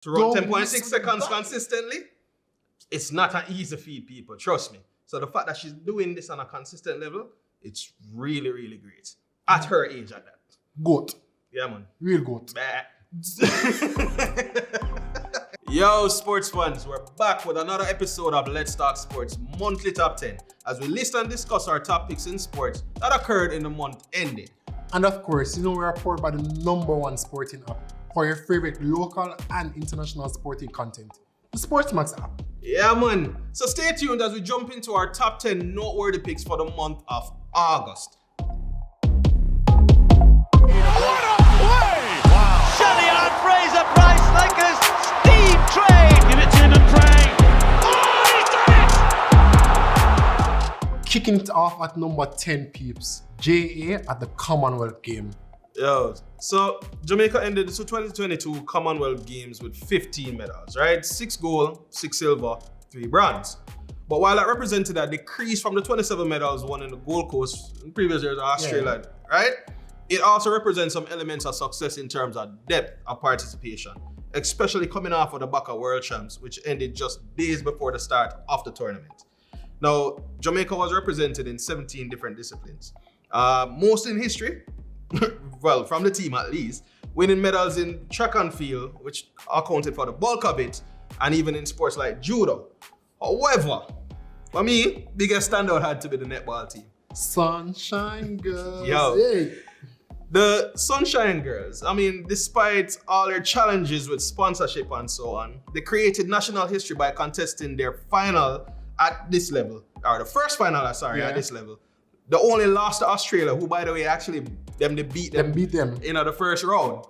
To run 10.6 seconds consistently, it's not an easy feat, people. Trust me. So the fact that she's doing this on a consistent level, it's really, really great. At her age, at that. Goat. Yeah, man. Real goat. Yo, sports fans, we're back with another episode of Let's Talk Sports Monthly Top 10 as we list and discuss our top picks in sports that occurred in the month ending. And of course, we're powered by the #1 sporting app for your favorite local and international sporting content, the Sportsmax app. Yeah, man. So stay tuned as we jump into our top 10 noteworthy picks for the month of August. What a play! Wow. Shelly on Fraser Price like a steam train. Give it to him and pray. Oh, he's done it! Kicking it off at number 10, peeps. JA at the Commonwealth Games. Yo, so Jamaica ended the 2022 Commonwealth Games with 15 medals, right? 6 gold, 6 silver, 3 bronze. But while that represented a decrease from the 27 medals won in the Gold Coast in previous years in Australia, right? It also represents some elements of success in terms of depth of participation, especially coming off of the back of World Champs, which ended just days before the start of the tournament. Now, Jamaica was represented in 17 different disciplines. Most in history, well, from the team at least, winning medals in track and field, which accounted for the bulk of it, and even in sports like judo. However, for me, biggest standout had to be the netball team. Sunshine Girls. Yo. Hey. The Sunshine Girls, I mean, despite all their challenges with sponsorship and so on, they created national history by contesting their final at this level, or the first final, at this level. They only lost to Australia, who, by the way, actually, they beat them in the first round,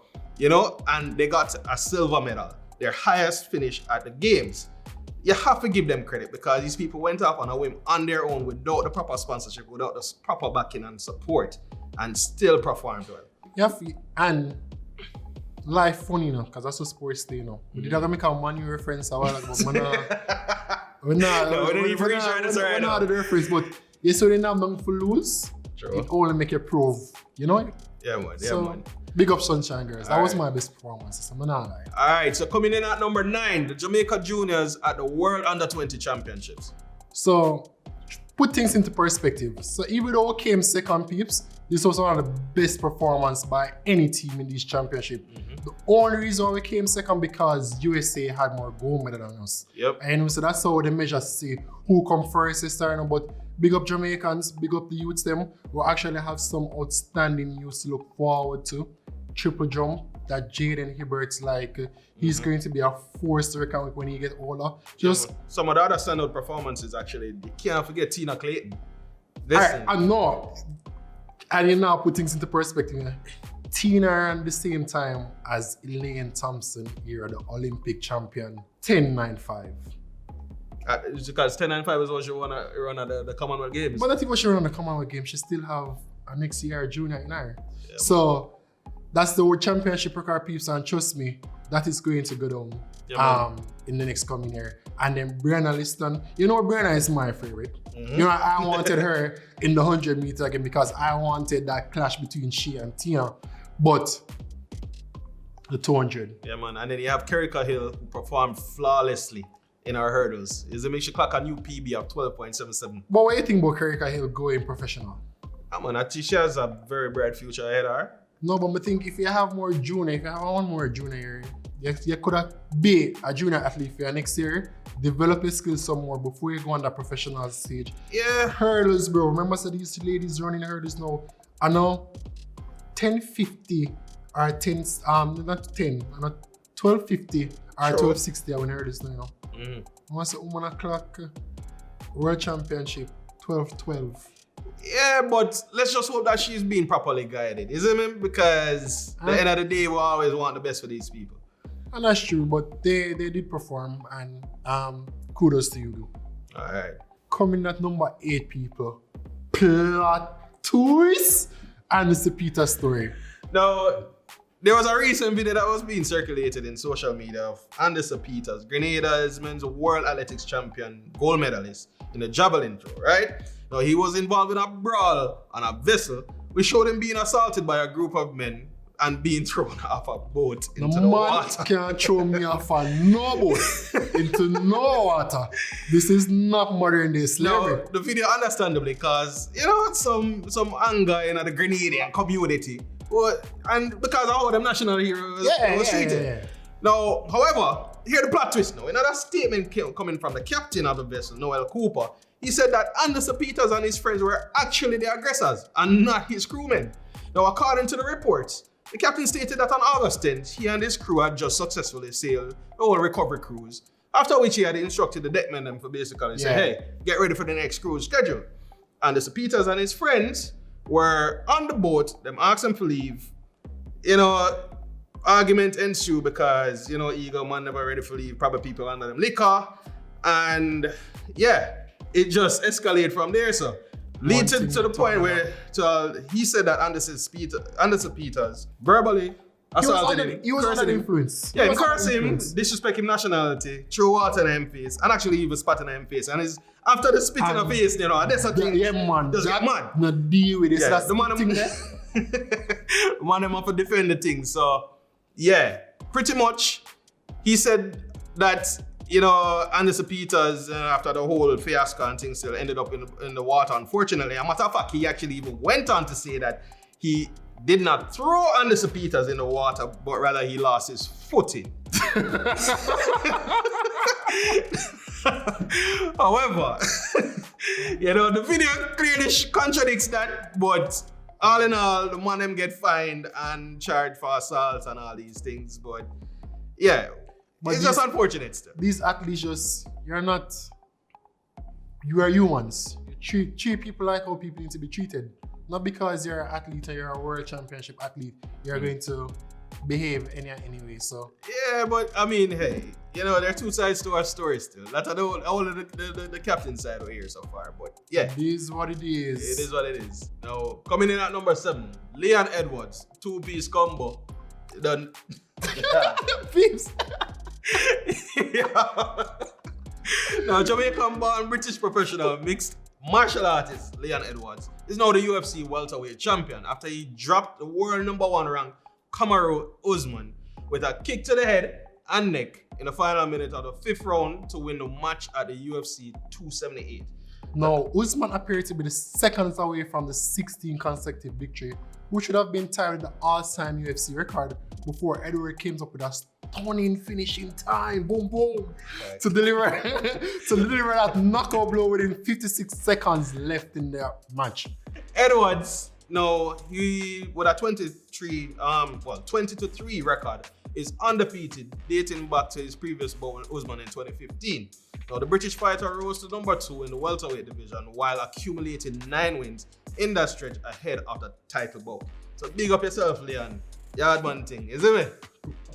and they got a silver medal, their highest finish at the games. You have to give them credit because these people went off on a whim on their own without the proper sponsorship, without the proper backing and support, and still performed well. And life funny, because that's what sports do, We did make a Man U reference a while ago, but we're not the reference, but you saw they have nothing to lose. True. It only make you prove, Yeah, man. Big up Sunshine Girls. That was my best performance, so I'm not lying. All right, so coming in at number 9, the Jamaica Juniors at the World Under-20 Championships. So, put things into perspective. So, even though we came second, peeps, this was one of the best performances by any team in this championship. The only reason we came second because USA had more gold medal than us. Yep. And so that's how they measure to see who come first this time. But big up Jamaicans, big up the youths them. We actually have some outstanding youths to look forward to. Triple jump that Jaden Hibbert's he's going to be a force to reckon with when he get older. Just some of the other standout performances actually. You can't forget Tina Clayton. I know. And you now put things into perspective. Tina at the same time as Elaine Thompson here, the Olympic champion, 10.95. Because 10.95 is what she won at the Commonwealth Games. But not even what she run at the Commonwealth Games, she still have a next year junior in her. Yeah. So that's the World Championship record, peeps, and trust me, that is going to go down in the next coming year. And then Brianna Liston, Brianna is my favorite. I wanted her in the 100 meter again because I wanted that clash between she and Tina. But the 200. Yeah, man. And then you have Kerika Hill, who performed flawlessly in our hurdles. She clocked a new PB of 12.77. But what do you think about Kerika Hill going professional? She has a very bright future ahead of her. No, but I think if you have more junior, if you have one more junior, you could have be a junior athlete for your next year, develop your skills some more before you go on that professional stage. Yeah. Hurdles, bro. Remember, these ladies running hurdles now. I know 1050 or 10, not 10, not 1250 or 1260 when hurdles now, Once a woman clock World Championship 1212. Yeah, but let's just hope that she's being properly guided, isn't it? Because at the end of the day, we always want the best for these people. And that's true, but they did perform, and kudos to you. All right. Coming at number 8, people, plot twist, and it's the Peter story. Now, there was a recent video that was being circulated in social media of Anderson Peters, Grenada's men's world athletics champion, gold medalist in the javelin throw, right? Now, he was involved in a brawl on a vessel, which showed him being assaulted by a group of men and being thrown off a boat The into the man water. can't throw me off a no boat into no water. This is not modern day slavery. Now, the video understandably caused, some anger in the Grenadian community. And because of how them national heroes was treated. Yeah. Now, however, here's the plot twist now. Another statement coming from the captain of the vessel, Noel Cooper. He said that Anderson Peters and his friends were actually the aggressors and not his crewmen. Now, according to the reports, the captain stated that on August 10th, he and his crew had just successfully sailed the whole recovery cruise, after which he had instructed the deckmen them for basically say, hey, get ready for the next cruise schedule. Anderson Peters and his friends were on the boat, them asked him to leave. Argument ensued because, Eagle man never ready for leave, probably people under them liquor. And it just escalated from there, so. Leading to the point where he said that Anderson Peters verbally assaulted him. He was under the influence. Yeah, he cursed him, disrespect him nationality, threw water in him face, and actually even spat in him face. And after the spitting of face, that's a thing. Yeah, man. Just get mad. Not deal with this. Yeah, That's the man thing there. the man them have to defend the thing. So, pretty much, he said that Anderson Peters, after the whole fiasco and things, still ended up in the water, unfortunately. As a matter of fact, he actually even went on to say that he did not throw Anderson Peters in the water, but rather he lost his footing. However, the video clearly contradicts that, but all in all, the man them get fined and charged for assault and all these things, but it's just unfortunate still. These athletes you are humans. You treat people like how people need to be treated. Not because you're an athlete or you're a world championship athlete, you're going to behave any way. So yeah, but I mean, hey, there are two sides to our story still. That's all of the captain's side over here so far. But it is what it is. It is what it is. Now, coming in at number 7, Leon Edwards, 2-piece combo. Done. Peeps. Now, Jamaican-born British professional mixed martial artist Leon Edwards is now the UFC welterweight champion after he dropped the world #1 ranked Kamaru Usman with a kick to the head and neck in the final minute of the 5th round to win the match at the UFC 278. Now, Usman appeared to be the seconds away from the 16 consecutive victory, which would have been tied with the all-time UFC record before Edwards came up with a stunning finishing time, boom, boom, to deliver that knockout blow within 56 seconds left in the match. Edwards, he with a 20-3 record, is undefeated, dating back to his previous bout with Usman in 2015. Now, the British fighter rose to number 2 in the welterweight division while accumulating 9 wins in that stretch ahead of the title bout. So big up yourself, Leon. Yard man thing, isn't it?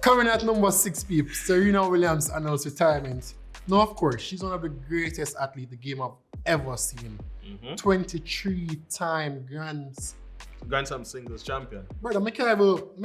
Coming at number 6, peeps, Serena Williams announced retirement. Now, of course, she's one of the greatest athletes the game have ever seen. 23-time Grand Slam singles champion. Brother, I can't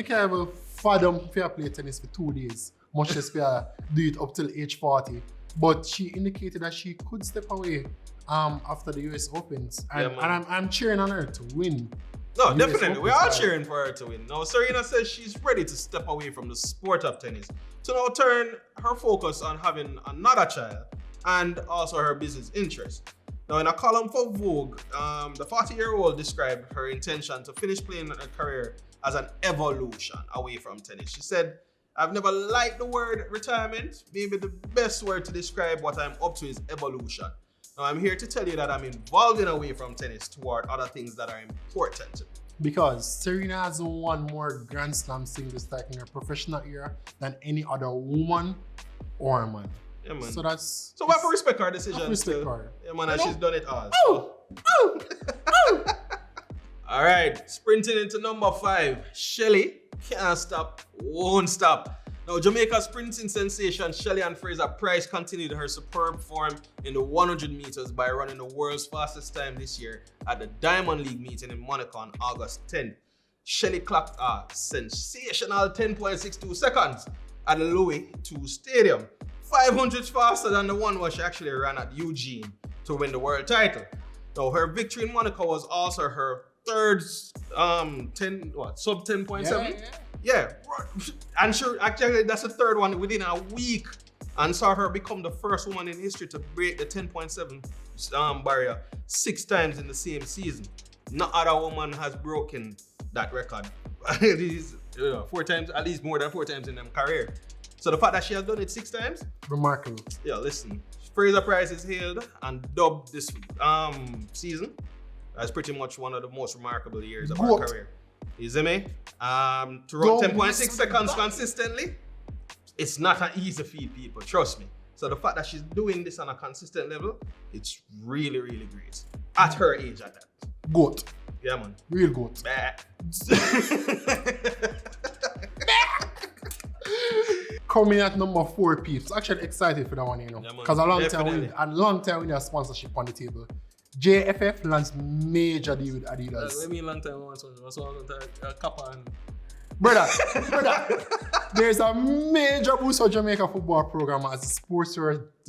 have a fathom fair play tennis for 2 days, much less fair do it up till age 40. But she indicated that she could step away after the US Opens. And I'm cheering on her to win. No, definitely. We're all cheering for her to win. Now, Serena says she's ready to step away from the sport of tennis to now turn her focus on having another child and also her business interests. Now, in a column for Vogue, the 40-year-old described her intention to finish playing her career as an evolution away from tennis. She said, "I've never liked the word retirement. Maybe the best word to describe what I'm up to is evolution. Now, I'm here to tell you that I'm evolving away from tennis toward other things that are important to me." Because Serena has won more Grand Slam singles titles in her professional era than any other woman or man. Yeah, man. So that's... So we have to respect her decision. Respect her. Yeah, man, and she's done it all. Oh! All right, sprinting into number 5, Shelly can't stop, won't stop. Now, Jamaica sprinting sensation Shelly Ann Fraser-Pryce continued her superb form in the 100 meters by running the world's fastest time this year at the Diamond League meeting in Monaco on August 10th. Shelly clocked a sensational 10.62 seconds at the Louis II Stadium, 500 faster than the one where she actually ran at Eugene to win the world title. Now, her victory in Monaco was also her third sub 10.7 Yeah, and sure, actually, that's the third one within a week, and saw her become the first woman in history to break the 10.7 barrier 6 times in the same season. No other woman has broken that record. It is 4 times, at least more than 4 times in her career. So the fact that she has done it 6 times, remarkable. Yeah, listen, Fraser Price is hailed and dubbed this season as pretty much one of the most remarkable years of her career. You see me? To run 10.6 seconds consistently, it's not an easy feat, people. Trust me. So the fact that she's doing this on a consistent level, it's really, really great. At her age, at that. Goat. Yeah, man. Real goat. Coming at number 4, peeps. Actually excited for that one, you know. Because a long time we need a sponsorship on the table. JFF lands major deal with Adidas. Let me long time once a kappa and brother, there's a major boost for Jamaica football program as the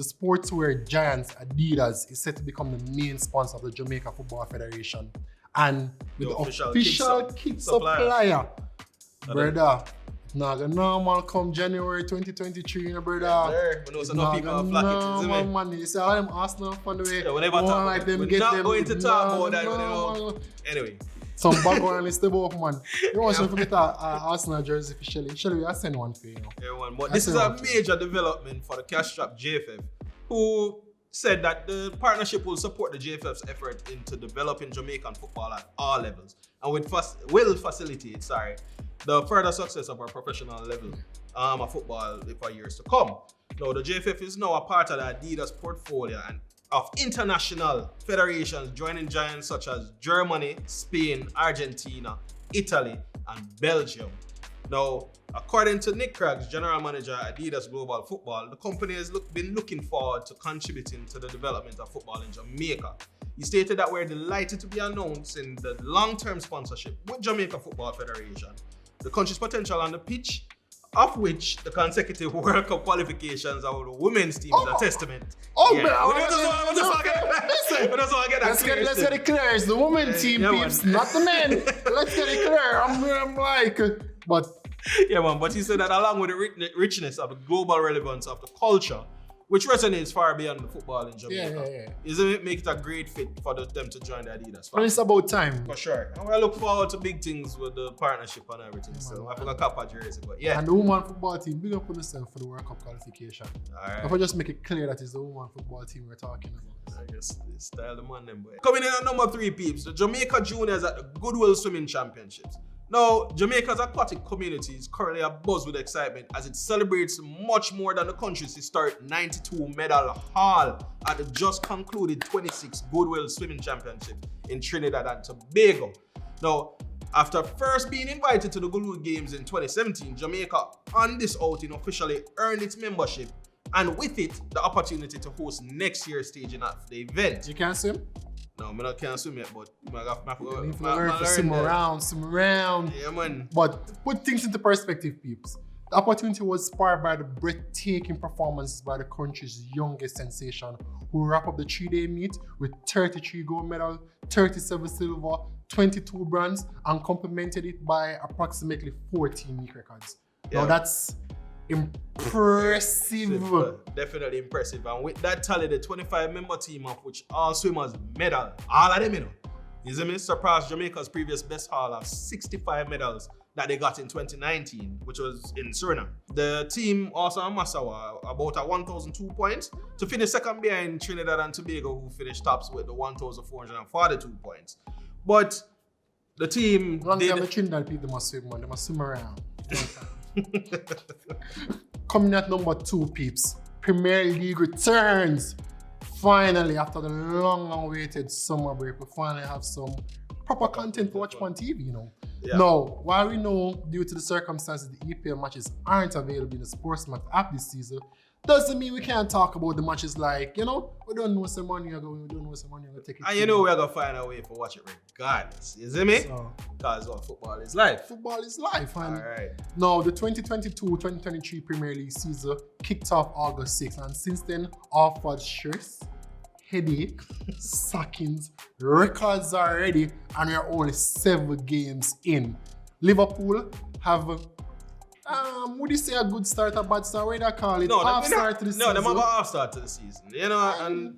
sportswear giants Adidas is set to become the main sponsor of the Jamaica Football Federation and with the official kit supplier. Brother, now the normal come January 2023, you know, brother. But also no people are flacking, man. You see all them Arsenal fun the way. Yeah, whenever talk, like them, we're not going to talk about that. Anyway. Some background is the both, man. You want to forget Arsenal jersey for Shelly. Shelly, I send one for you. Yeah, one. But this is a major development for the cash-strapped JFF, who said that the partnership will support the JFF's effort into developing Jamaican football at all levels and will facilitate, the further success of our professional level of football for years to come. Now, the JFF is now a part of the Adidas portfolio and of international federations joining giants such as Germany, Spain, Argentina, Italy, and Belgium. Now, according to Nick Craggs, general manager at Adidas Global Football, the company has been looking forward to contributing to the development of football in Jamaica. He stated that we're delighted to be announcing the long-term sponsorship with Jamaica Football Federation, the country's potential on the pitch, of which the consecutive World Cup qualifications of the women's team is a testament. Let's get it clear. It's the women's team, peeps, not the men. Let's get it clear. I'm like, but yeah, man. But he said that along with the richness of the global relevance of the culture, which resonates far beyond the football in Jamaica, isn't it make it a great fit for them to join the Adidas? And it's about time. For sure. And we look forward to big things with the partnership and everything. So I forgot Kappa jersey, but yeah. And the woman football team, big up on yourself for the World Cup qualification. Alright. If I just make it clear that it's the woman football team we're talking about. I guess it's style the man them boy. Coming in at number 3, peeps, the Jamaica Juniors at the Goodwill Swimming Championships. Now, Jamaica's aquatic community is currently abuzz with excitement as it celebrates much more than the country's historic 92 medal haul at the just concluded 26th Goodwill Swimming Championship in Trinidad and Tobago. Now, after first being invited to the Commonwealth Games in 2017, Jamaica on this outing officially earned its membership and with it, the opportunity to host next year's staging of the event. You can't swim? No, I can't swim yet, but swim around. Yeah, man. But put things into perspective, peeps. The opportunity was sparked by the breathtaking performances by the country's youngest sensation, who wrap up the 3-day meet with 33 gold medals, 37 silver, 22 bronze, and complemented it by approximately 14 meet records. Yeah. Now that's impressive. Definitely impressive. And with that tally, the 25-member team, of which all swimmers medal, all of them, you know, you see me, surpassed Jamaica's previous best haul of 65 medals that they got in 2019, which was in Suriname. The team also amassed about 1,002 points to finish second behind Trinidad and Tobago, who finished tops with the 1,442 points. But the team Trinidad people must swim, man. They must swim around. Coming at number 2, peeps, Premier League returns. Finally, after the long-awaited summer break, we finally have some proper content to watch on TV, you know. Yeah. Now, while we know due to the circumstances the EPL matches aren't available in the Sportsmax app this season, doesn't mean we can't talk about the matches like, you know, we don't know some money are going, we don't know some money are going to take it. And you know we're going to find a way to watch it regardless, you see me? Because football is life. Football is life. And all right. Now, the 2022-2023 Premier League season kicked off August 6th, and since then, offered stress, headache, sackings, records are ready, and we're only 7 games in. Liverpool have, would you say a good start, a bad start? What do you call it? Half start to the season. No, they have a half start to the season. You know, and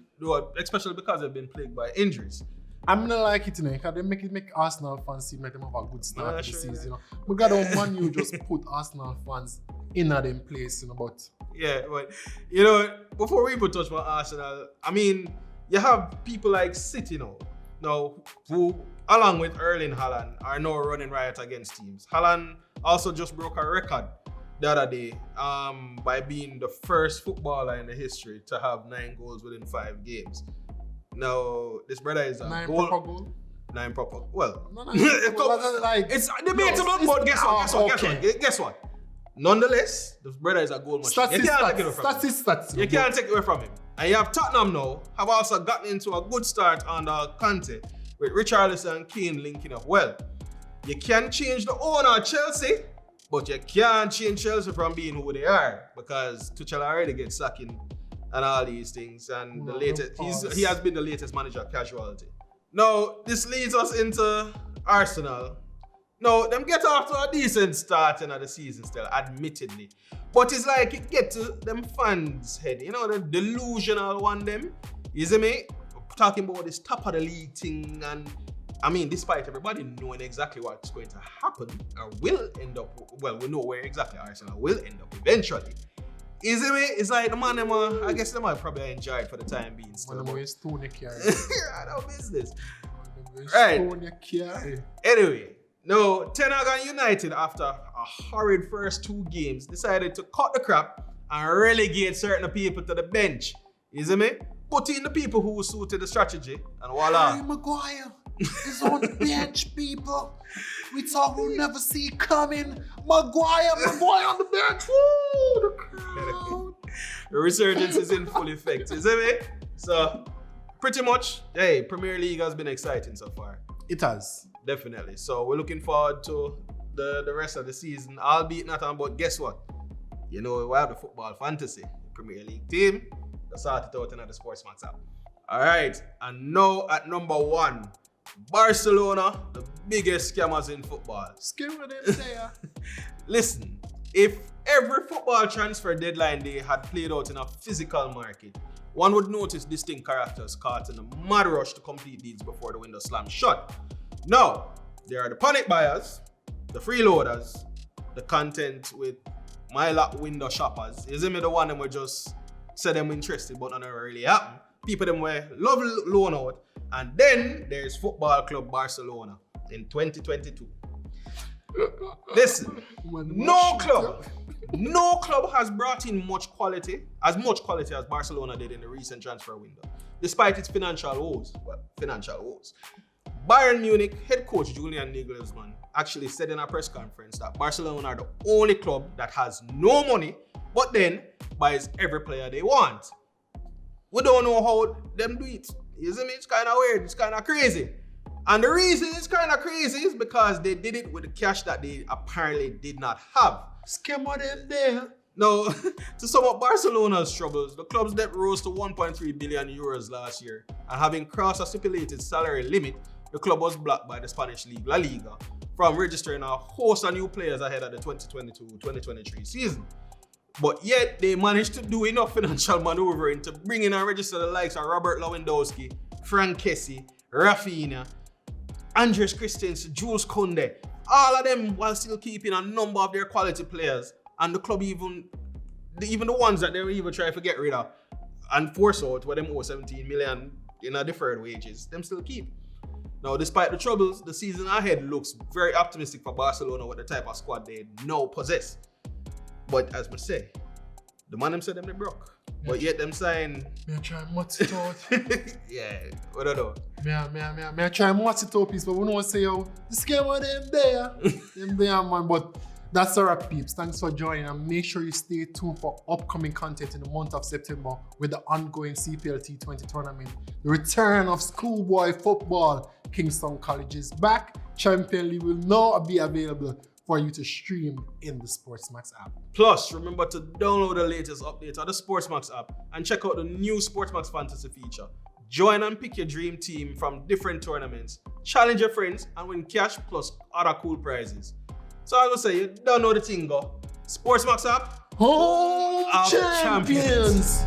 especially because they've been plagued by injuries. I'm not like it, you know, because they make Arsenal fans seem like they have a good start to the season, you know. We got on Man U just put Arsenal fans in them place, you know, but... Yeah, but, you know, before we even touch on Arsenal, I mean, you have people like City now, who, along with Erling Haaland, are now running riot against teams. Haaland also just broke a record the other day by being the first footballer in the history to have 9 goals within 5 games. Now, this brother is a 9 proper goal? 9 proper. Well, it's debatable, but guess what? Nonetheless, this brother is a goal machine. You can't take it away from him. You can't take it away from him. And you have Tottenham now, have also gotten into a good start under Conte, with Richarlison and Kane linking up well. You can change the owner of Chelsea, but you can't change Chelsea from being who they are, because Tuchel already gets sacking and all these things, and he has been the latest manager casualty. Now, this leads us into Arsenal. Now, them get off to a decent start in the season still, admittedly. But it's like it get to them fans' head, you know, the delusional one them. You see me? Talking about this top of the league thing, and I mean, despite everybody knowing exactly what's going to happen, or will end up, well, we know where exactly Arsenal will end up eventually. You see me? It's like the man, I guess they might probably enjoy it for the time being still. I know business. Right. Anyway, no, Ten Hag and United, after a horrid first 2 games, decided to cut the crap and relegate certain people to the bench. You see me? Put in the people who suited the strategy, and voila. Harry Maguire is on the bench, people. We thought we'll never see it coming. Maguire on the bench. Woo, the crowd. The resurgence is in full effect, you see me? So, pretty much, hey, Premier League has been exciting so far. It has. Definitely. So, we're looking forward to the rest of the season, albeit not on, but guess what? You know, we have the football fantasy Premier League team. Let's sort it out in the Sportsmax app. All right, and now at number 1, Barcelona, the biggest scammers in football. Scammer them there. Listen, if every football transfer deadline day had played out in a physical market, one would notice distinct characters caught in a mad rush to complete deals before the window slams shut. Now, there are the panic buyers, the freeloaders, the content with my lap window shoppers. Isn't it the one that we just said them interested but none ever really happened? People them were love loan out. And then there's Football Club Barcelona in 2022. Listen, no club has brought in as much quality as Barcelona did in the recent transfer window, despite its financial woes. Bayern Munich head coach Julian Nagelsmann actually said in a press conference that Barcelona are the only club that has no money, but then buys every player they want. We don't know how them do it. You see me? It's kind of weird. It's kind of crazy. And the reason it's kind of crazy is because they did it with the cash that they apparently did not have. Scammer them there. Now, to sum up Barcelona's troubles, the club's debt rose to 1.3 billion euros last year, and having crossed a stipulated salary limit, the club was blocked by the Spanish league La Liga from registering a host of new players ahead of the 2022-2023 season. But yet, they managed to do enough financial maneuvering to bring in and register the likes of Robert Lewandowski, Frank Kessie, Rafinha, Andres Christensen, Jules Koundé, all of them while still keeping a number of their quality players, and the club even the ones that they were even trying to get rid of and force out where them owe 17 million in a deferred wages, them still keep. Now, despite the troubles, the season ahead looks very optimistic for Barcelona with the type of squad they now possess. But as we say, the man them said them they broke. But yet them saying... Me try what's it out. Yeah, I don't know. Me try what's it out, peace, but we don't say, yo, the scammer them there. Them there, man. But that's all right, peeps. Thanks for joining, and make sure you stay tuned for upcoming content in the month of September with the ongoing CPL T20 tournament. The return of schoolboy football. Kingston College is back. Champion League will now be available for you to stream in the Sportsmax app. Plus, remember to download the latest update of the Sportsmax app and check out the new Sportsmax Fantasy feature. Join and pick your dream team from different tournaments, challenge your friends, and win cash plus other cool prizes. So I was gonna say, you don't know the thing, go. Sports Max app. Home Of champions.